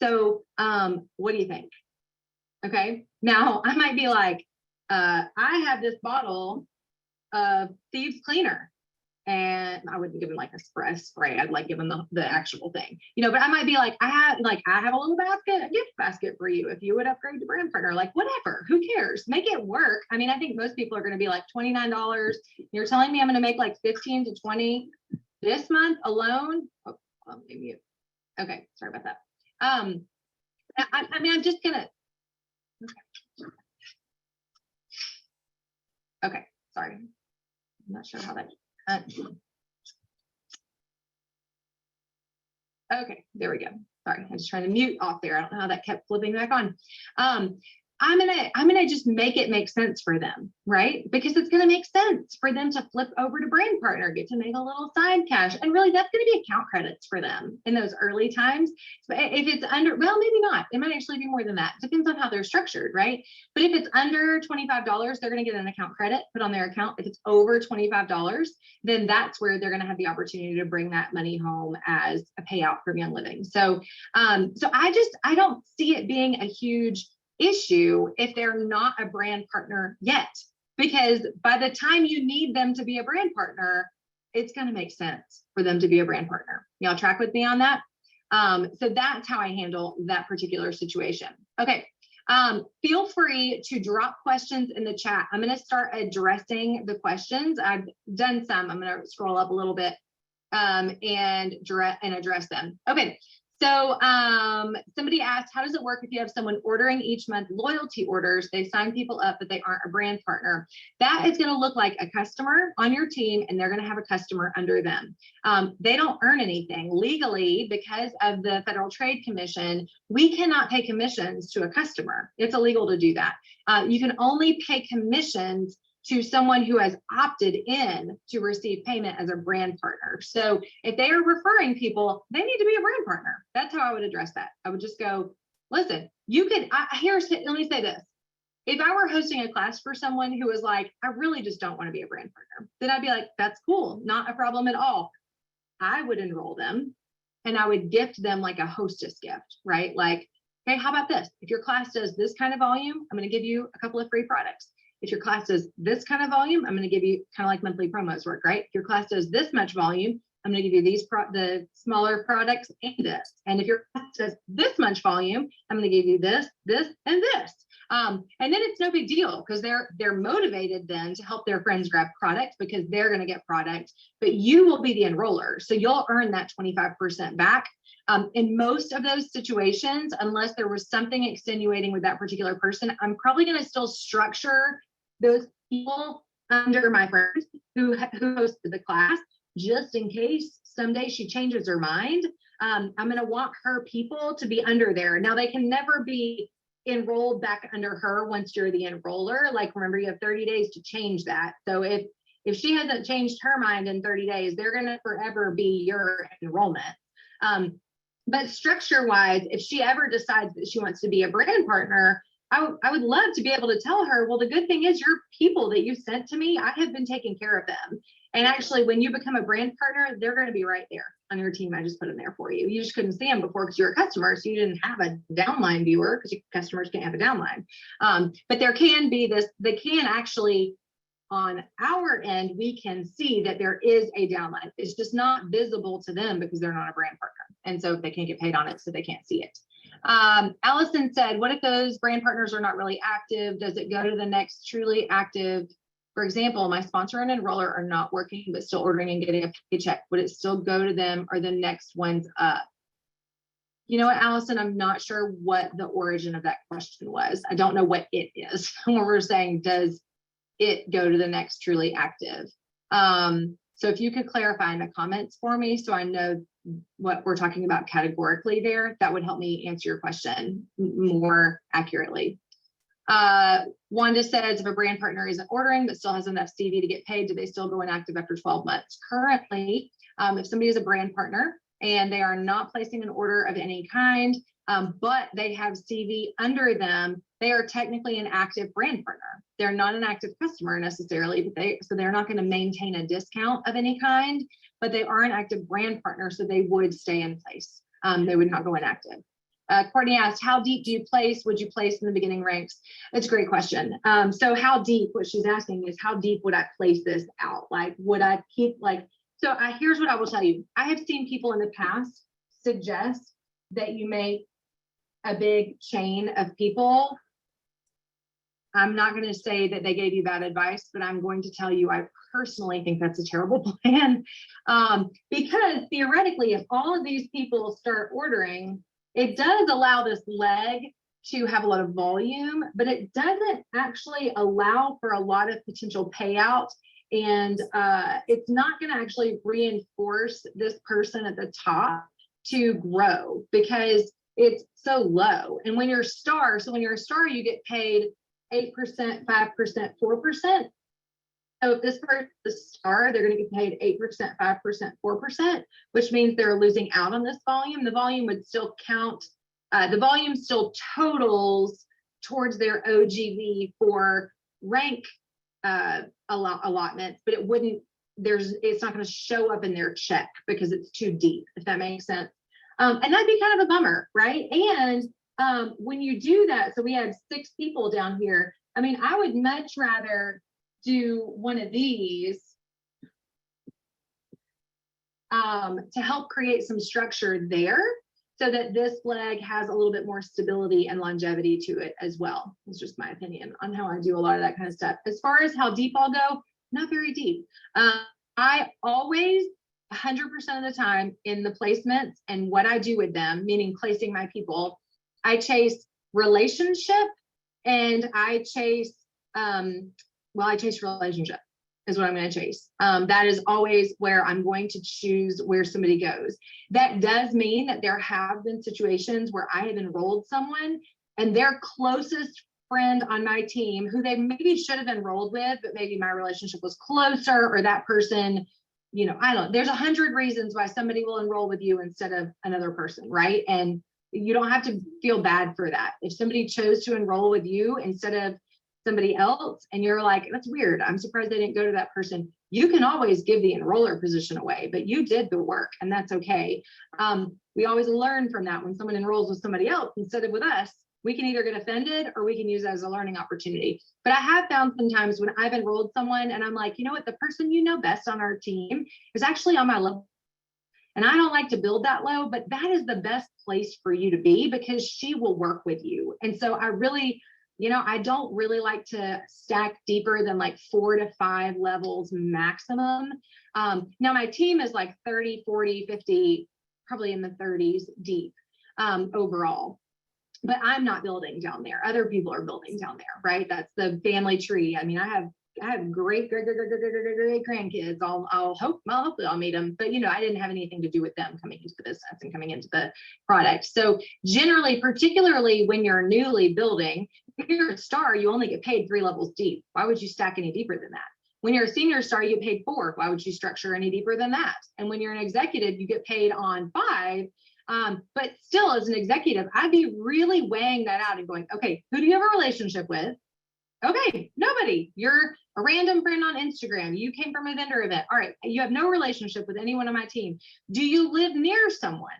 So what do you think? Okay. Now I might be like, I have this bottle of Thieves Cleaner, and I wouldn't give them like a spray. I'd like give them the actual thing, but I might be like, I have a little basket, a gift basket for you if you would upgrade to brand partner, like whatever, who cares? Make it work. I mean, I think most people are going to be like $29. You're telling me I'm going to make like 15 to 20 this month alone? Oh, let me mute. Okay. Sorry about that. I mean, I'm just gonna, okay. Sorry. I'm not sure how that, okay, there we go. Sorry, I was trying to mute off there. I don't know how that kept flipping back on. I'm gonna just make it make sense for them, right? Because it's gonna make sense for them to flip over to brand partner, get to make a little side cash, and really that's gonna be account credits for them in those early times. But if it's under, well, maybe not. It might actually be more than that. Depends on how they're structured, right? But if it's under $25, they're gonna get an account credit put on their account. If it's over $25, then that's where they're gonna have the opportunity to bring that money home as a payout from Young Living. So, I don't see it being a huge issue if they're not a brand partner yet, because by the time you need them to be a brand partner, it's going to make sense for them to be a brand partner. Y'all track with me on that? So that's how I handle that particular situation. Okay. Feel free to drop questions in the chat. I'm going to start addressing the questions. I've done some. I'm going to scroll up a little bit and address them. Okay. So somebody asked, how does it work if you have someone ordering each month loyalty orders? They sign people up, but they aren't a brand partner. That is going to look like a customer on your team, and they're going to have a customer under them. They don't earn anything legally because of the Federal Trade Commission. We cannot pay commissions to a customer. It's illegal to do that. You can only pay commissions to someone who has opted in to receive payment as a brand partner. So if they are referring people, they need to be a brand partner. That's how I would address that. I would just go, listen, you can, let me say this. If I were hosting a class for someone who was like, I really just don't want to be a brand partner, then I'd be like, that's cool, not a problem at all. I would enroll them and I would gift them like a hostess gift, right? Like, hey, how about this? If your class does this kind of volume, I'm going to give you a couple of free products. If your class does this kind of volume, I'm going to give you kind of like monthly promos work, right? If your class does this much volume, I'm going to give you the smaller products and this. And if your class does this much volume, I'm going to give you this, this, and this. And then it's no big deal because they're motivated then to help their friends grab product because they're going to get product, but you will be the enroller. So you'll earn that 25% back. In most of those situations, unless there was something extenuating with that particular person, I'm probably going to still structure those people under my friend who hosted the class, just in case someday she changes her mind. I'm going to want her people to be under there. Now, they can never be enrolled back under her once you're the enroller. Like, remember, you have 30 days to change that. So if she hasn't changed her mind in 30 days, they're going to forever be your enrollment. But structure wise, if she ever decides that she wants to be a brand partner, I would love to be able to tell her, well, the good thing is your people that you sent to me, I have been taking care of them. And actually, when you become a brand partner, they're going to be right there on your team. I just put them there for you. You just couldn't see them before because you're a customer. So you didn't have a downline viewer because customers can't have a downline. But there can be this, they can actually, on our end, we can see that there is a downline. It's just not visible to them because they're not a brand partner. And so they can't get paid on it, so they can't see it. Allison said, what if those brand partners are not really active? Does it go to the next truly active? For example, my sponsor and enroller are not working, but still ordering and getting a paycheck. Would it still go to them or the next one's up? You know what, Allison, I'm not sure what the origin of that question was. I don't know what it is. When we're saying, does it go to the next truly active? So if you could clarify in the comments for me, so I know what we're talking about categorically there, that would help me answer your question more accurately. Wanda says, if a brand partner isn't ordering but still has enough CV to get paid, do they still go inactive after 12 months? Currently, if somebody is a brand partner and they are not placing an order of any kind, but they have CV under them, they are technically an active brand partner. They're not an active customer necessarily, but they're not going to maintain a discount of any kind, but they are an active brand partner, so they would stay in place. They would not go inactive. Courtney asked, how deep do you place? Would you place in the beginning ranks? That's a great question. So how deep, what she's asking is, how deep would I place this out? Like, would I keep so here's what I will tell you. I have seen people in the past suggest that you make a big chain of people. I'm not going to say that they gave you bad advice, but I'm going to tell you, I personally think that's a terrible plan. Because theoretically, if all of these people start ordering, it does allow this leg to have a lot of volume, but it doesn't actually allow for a lot of potential payout. And it's not going to actually reinforce this person at the top to grow because it's so low. And when you're a star, you get paid 8%, 5%, 4%. So if this person is a star, they're going to get paid 8%, 5%, 4%, which means they're losing out on this volume. The volume would still count. The volume still totals towards their OGV for rank allotments, but it wouldn't. It's not going to show up in their check because it's too deep, if that makes sense. And that'd be kind of a bummer, right? And when you do that, so we have 6 people down here. I mean, I would much rather do one of these to help create some structure there so that this leg has a little bit more stability and longevity to it as well. It's just my opinion on how I do a lot of that kind of stuff. As far as how deep I'll go, not very deep. I always 100% of the time in the placements and what I do with them, meaning placing my people, I chase relationship and I chase, I chase relationship is what I'm going to chase. That is always where I'm going to choose where somebody goes. That does mean that there have been situations where I have enrolled someone and their closest friend on my team who they maybe should have enrolled with, but maybe my relationship was closer, or that person, I don't know, there's 100 reasons why somebody will enroll with you instead of another person, right? And you don't have to feel bad for that. If somebody chose to enroll with you instead of somebody else, and you're like, that's weird, I'm surprised they didn't go to that person, you can always give the enroller position away, but you did the work, and that's okay. We always learn from that. When someone enrolls with somebody else instead of with us, we can either get offended or we can use it as a learning opportunity. But I have found sometimes when I've enrolled someone and I'm like, you know what, the person you know best on our team is actually on my level. And I don't like to build that low, but that is the best place for you to be because she will work with you. And so I really, I don't really like to stack deeper than like 4 to 5 levels maximum. Now my team is like 30, 40, 50, probably in the 30s deep overall. But I'm not building down there. Other people are building down there, right? That's the family tree. I mean, I have great grandkids. Hopefully I'll meet them, but I didn't have anything to do with them coming into the business and coming into the product. So generally, particularly when you're newly building, if you're a star, you only get paid 3 levels deep. Why would you stack any deeper than that? When you're a senior star, you get paid 4. Why would you structure any deeper than that? And when you're an executive, you get paid on 5. But still, as an executive, I'd be really weighing that out and going, okay, who do you have a relationship with? Okay, nobody. You're a random friend on Instagram. You came from a vendor event. All right, you have no relationship with anyone on my team. Do you live near someone?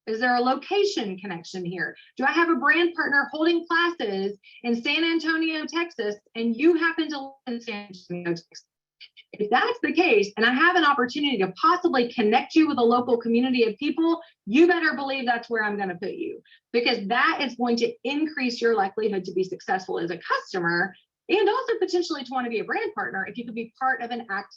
Is there a location connection here? Do I have a brand partner holding classes in San Antonio, Texas, and you happen to live in San Antonio, Texas? If that's the case, and I have an opportunity to possibly connect you with a local community of people, you better believe that's where I'm going to put you, because that is going to increase your likelihood to be successful as a customer and also potentially to want to be a brand partner if you could be part of an act.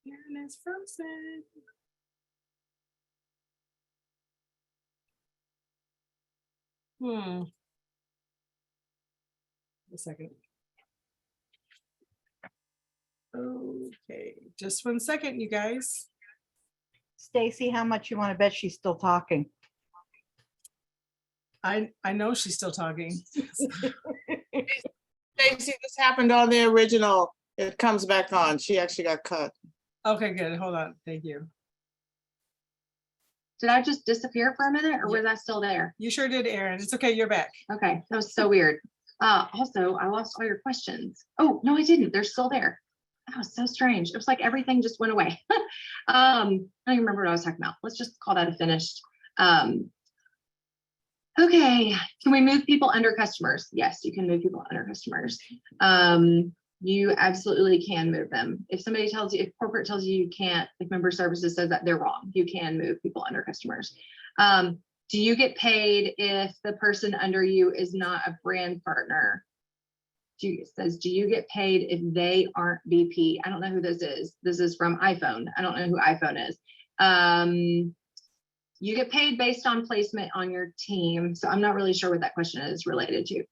Erin is frozen. A second. Okay, just 1 second, you guys. Stacy, how much you want to bet she's still talking? I know she's still talking. Stacy, this happened on the original. It comes back on. She actually got cut. Okay, good. Hold on. Thank you. Did I just disappear for a minute, or was I still there? You sure did, Erin. It's okay. You're back. Okay, that was so weird. Also, I lost all your questions. Oh, no, I didn't. They're still there. That was so strange. It was like everything just went away. I don't even remember what I was talking about. Let's just call that a finished. Okay, can we move people under customers? Yes, you can move people under customers. You absolutely can move them. If somebody tells you, if corporate tells you you can't, if member services says that, they're wrong. You can move people under customers. Do you get paid if the person under you is not a brand partner? It says, do you get paid if they aren't VP? I don't know who this is. This is from iPhone. I don't know who iPhone is. You get paid based on placement on your team. So I'm not really sure what that question is related to.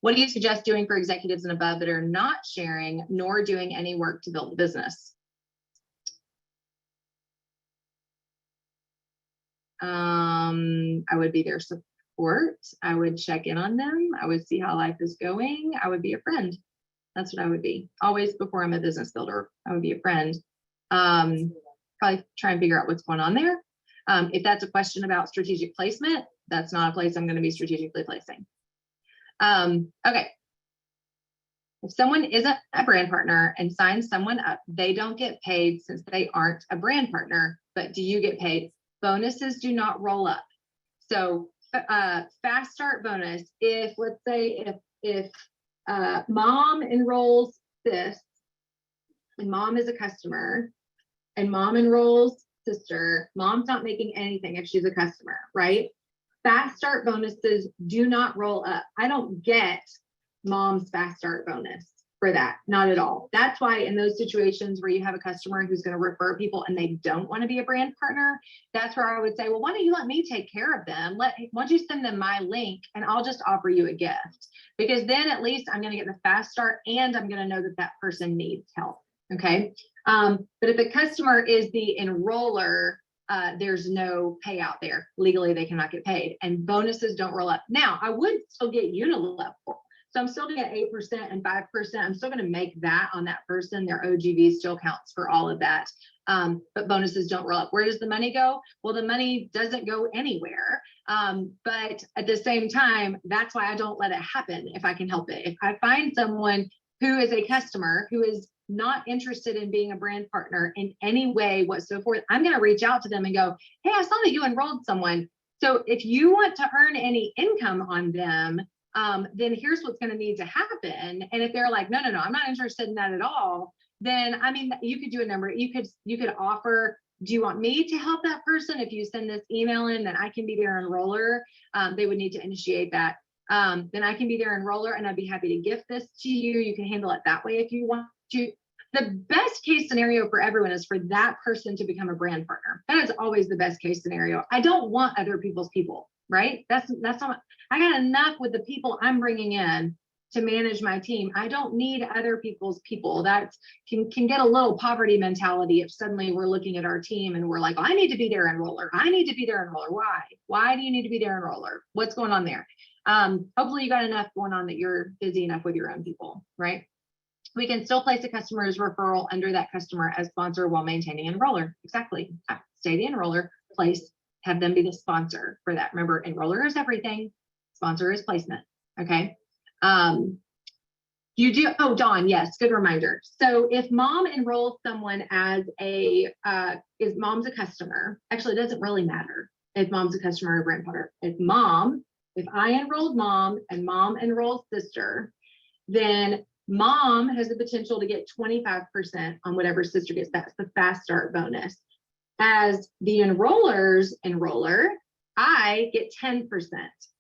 What do you suggest doing for executives and above that are not sharing nor doing any work to build the business? I would be their support. I would check in on them. I would see how life is going. I would be a friend. That's what I would be. Always before I'm a business builder, I would be a friend. Probably try and figure out what's going on there. If that's a question about strategic placement, that's not a place I'm going to be strategically placing. Okay. If someone isn't a brand partner and signs someone up, they don't get paid since they aren't a brand partner, but do you get paid? Bonuses do not roll up. So fast start bonus, if let's say if mom enrolls this, and mom is a customer, and mom enrolls sister, mom's not making anything if she's a customer, right? Fast start bonuses do not roll up. I don't get mom's fast start bonus for that, not at all. That's why in those situations where you have a customer who's going to refer people and they don't want to be a brand partner, that's where I would say, well, why don't you let me take care of them? Why don't you send them my link and I'll just offer you a gift? Because then at least I'm going to get the fast start and I'm going to know that that person needs help. Okay. But if the customer is the enroller, there's no payout there. Legally, they cannot get paid, and bonuses don't roll up. Now, I would still get unilevel. So I'm still gonna get 8% and 5%. I'm still gonna make that on that person. Their OGV still counts for all of that. But bonuses don't roll up. Where does the money go? Well, the money doesn't go anywhere. But at the same time, that's why I don't let it happen if I can help it. If I find someone who is a customer who is not interested in being a brand partner in any way whatsoever, I'm going to reach out to them and go, hey, I saw that you enrolled someone. So if you want to earn any income on them, then here's what's going to need to happen. And if they're like, no, I'm not interested in that at all, then I mean, you could do a number. You could offer, do you want me to help that person? If you send this email in, then I can be their enroller. They would need to initiate that. Then I can be their enroller and I'd be happy to gift this to you. You can handle it that way if you want to. The best case scenario for everyone is for that person to become a brand partner. That is always the best case scenario. I don't want other people's people, right? That's not, I got enough with the people I'm bringing in to manage my team. I don't need other people's people. That can get a little poverty mentality if suddenly we're looking at our team and we're like, oh, I need to be their enroller. I need to be their enroller. Why? Why do you need to be their enroller? What's going on there? Hopefully you got enough going on that you're busy enough with your own people, right? We can still place a customer's referral under that customer as sponsor while maintaining enroller. Exactly. Stay the enroller, place, have them be the sponsor for that. Remember, enroller is everything, sponsor is placement. Okay. You do, oh, Dawn, yes, good reminder. So if mom enrolls someone as is mom's a customer, actually it doesn't really matter if mom's a customer or brand partner. If I enrolled mom and mom enrolls sister, then mom has the potential to get 25% on whatever sister gets. That's the fast start bonus. As the enroller's enroller, I get 10%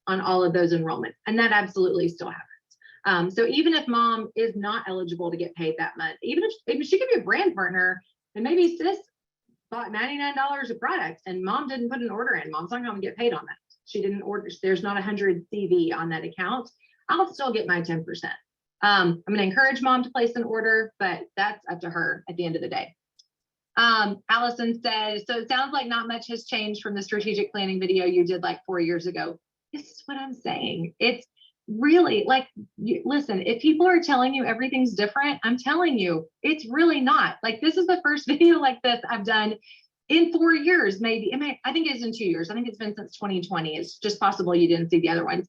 on all of those enrollments, and that absolutely still happens. So even if mom is not eligible to get paid that much, even if she could be a brand partner, and maybe sis bought $99 of product and mom didn't put an order in, mom's not going to get paid on that. She didn't order, there's not 100 CV on that account. I'll still get my 10%. I'm going to encourage mom to place an order, but that's up to her at the end of the day. Allison says, so it sounds like not much has changed from the strategic planning video you did like 4 years ago. This is what I'm saying. It's really like, listen, if people are telling you everything's different, I'm telling you, it's really not. Like, this is the first video like this I've done in 4 years, maybe. I think it's in 2 years. I think it's been since 2020. It's just possible you didn't see the other ones,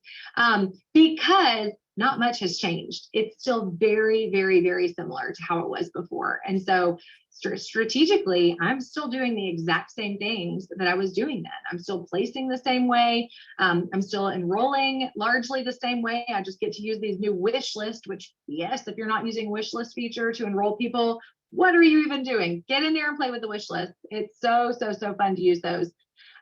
because not much has changed. It's still very, very, very similar to how it was before. And so strategically, I'm still doing the exact same things that I was doing then. I'm still placing the same way. I'm still enrolling largely the same way. I just get to use these new wish list, which, yes, if you're not using wish list feature to enroll people, what are you even doing? Get in there and play with the wish list. It's so fun to use those.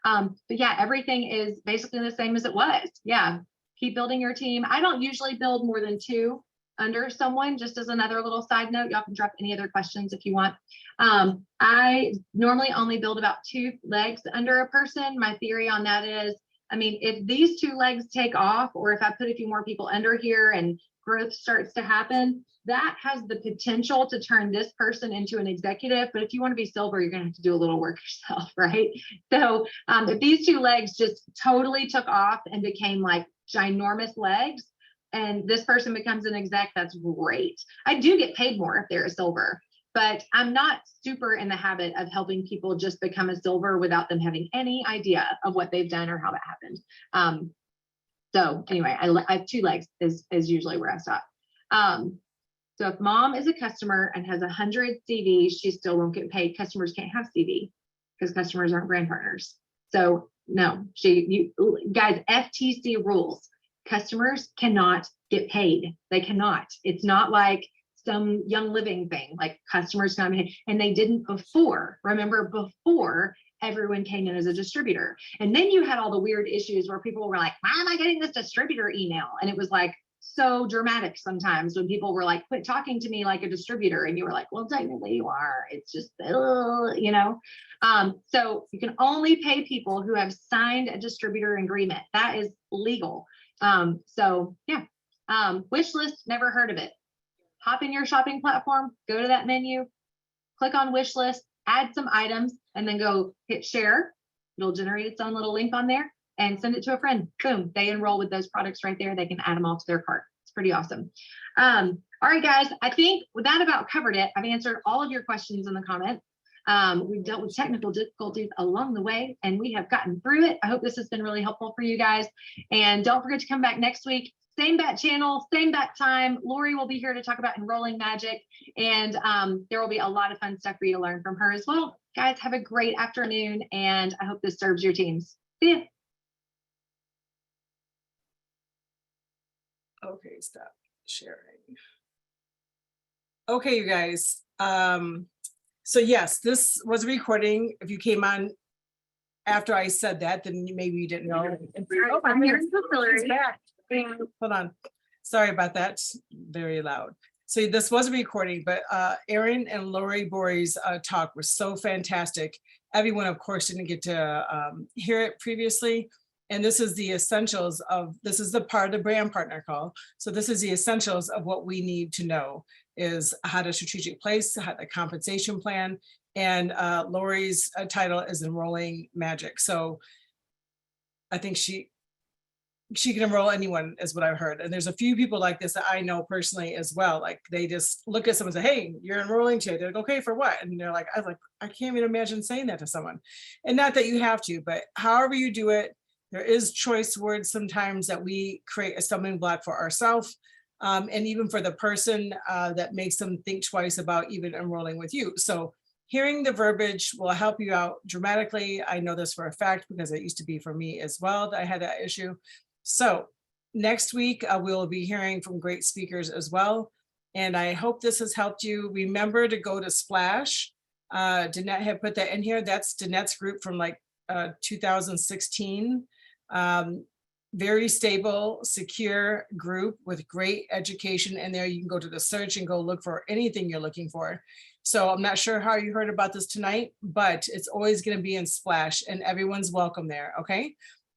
But yeah, everything is basically the same as it was. Yeah. Keep building your team. I don't usually build more than 2 under someone, just as another little side note. Y'all can drop any other questions if you want. I normally only build about 2 legs under a person. My theory on that is, I mean, if these 2 legs take off, or if I put a few more people under here and growth starts to happen, that has the potential to turn this person into an executive. But if you want to be silver, you're going to have to do a little work yourself, right? So if these 2 legs just totally took off and became like ginormous legs, and this person becomes an exec, that's great. I do get paid more if they're a silver, but I'm not super in the habit of helping people just become a silver without them having any idea of what they've done or how that happened. So anyway, I have 2 legs is usually where I stop. So if mom is a customer and has 100 CVs, she still won't get paid. Customers can't have CV because customers aren't brand partners. So No, guys, FTC rules. Customers cannot get paid. They cannot. It's not like some Young Living thing, like customers come in, and they didn't before. Remember, before everyone came in as a distributor. And then you had all the weird issues where people were like, why am I getting this distributor email? And it was like so dramatic sometimes when people were like, quit talking to me like a distributor. And you were like, well, technically you are. It's just, you know. So you can only pay people who have signed a distributor agreement. That is legal. So yeah, wish list, never heard of it. Hop in your shopping platform, go to that menu, click on wish list, add some items, and then go hit share. It'll generate its own little link on there and send it to a friend. Boom, they enroll with those products right there. They can add them all to their cart. It's pretty awesome. All right, guys, I think that about covered it. I've answered all of your questions in the comments. We've dealt with technical difficulties along the way, and we have gotten through it. I hope this has been really helpful for you guys. And don't forget to come back next week. Same bat channel, same bat time. Lori will be here to talk about enrolling magic, and there will be a lot of fun stuff for you to learn from her as well. Guys, have a great afternoon, and I hope this serves your teams. See ya. Okay, stop sharing. Okay, you guys. So yes, this was a recording. If you came on after I said that, then maybe you didn't know. Oh, I'm hearing She's back. Hold on. Sorry about that. Very loud. So this was a recording, but Erin and Lori Borey's talk was so fantastic. Everyone, of course, didn't get to hear it previously. And this is the essentials of, this is the part of the brand partner call. So this is the essentials of what we need to know is how to strategic place, how the compensation plan, and Lori's title is enrolling magic. So I think she can enroll anyone is what I've heard. And there's a few people like this that I know personally as well. Like they just look at someone and say, hey, you're enrolling today. They're like, okay, for what? And they're like, I can't even imagine saying that to someone. And not that you have to, but however you do it, there is choice words sometimes that we create a stumbling block for ourselves. And even for the person that makes them think twice about even enrolling with you. So hearing the verbiage will help you out dramatically. I know this for a fact because it used to be for me as well that I had that issue. So next week, we'll be hearing from great speakers as well. And I hope this has helped you. Remember to go to Splash. Danette had put that in here. That's Danette's group from like 2016. Very stable, secure group with great education in there. You can go to the search and go look for anything you're looking for. So I'm not sure how you heard about this tonight, but it's always going to be in Splash and everyone's welcome there. Okay.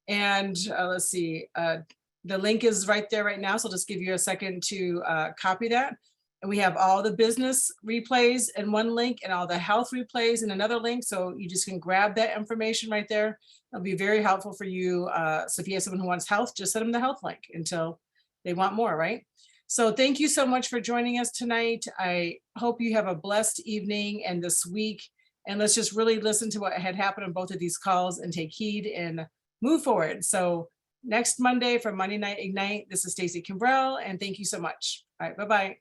And let's see, the link is right there right now. So I'll just give you a second to copy that. And we have all the business replays in one link and all the health replays in another link. So you just can grab that information right there. It'll be very helpful for you. So if you have someone who wants health, just send them the health link until they want more, right? So thank you so much for joining us tonight. I hope you have a blessed evening and this week. And let's just really listen to what had happened on both of these calls and take heed and move forward. So next Monday for Monday Night Ignite, this is Stacy Kimbrell, and thank you so much. All right, bye-bye.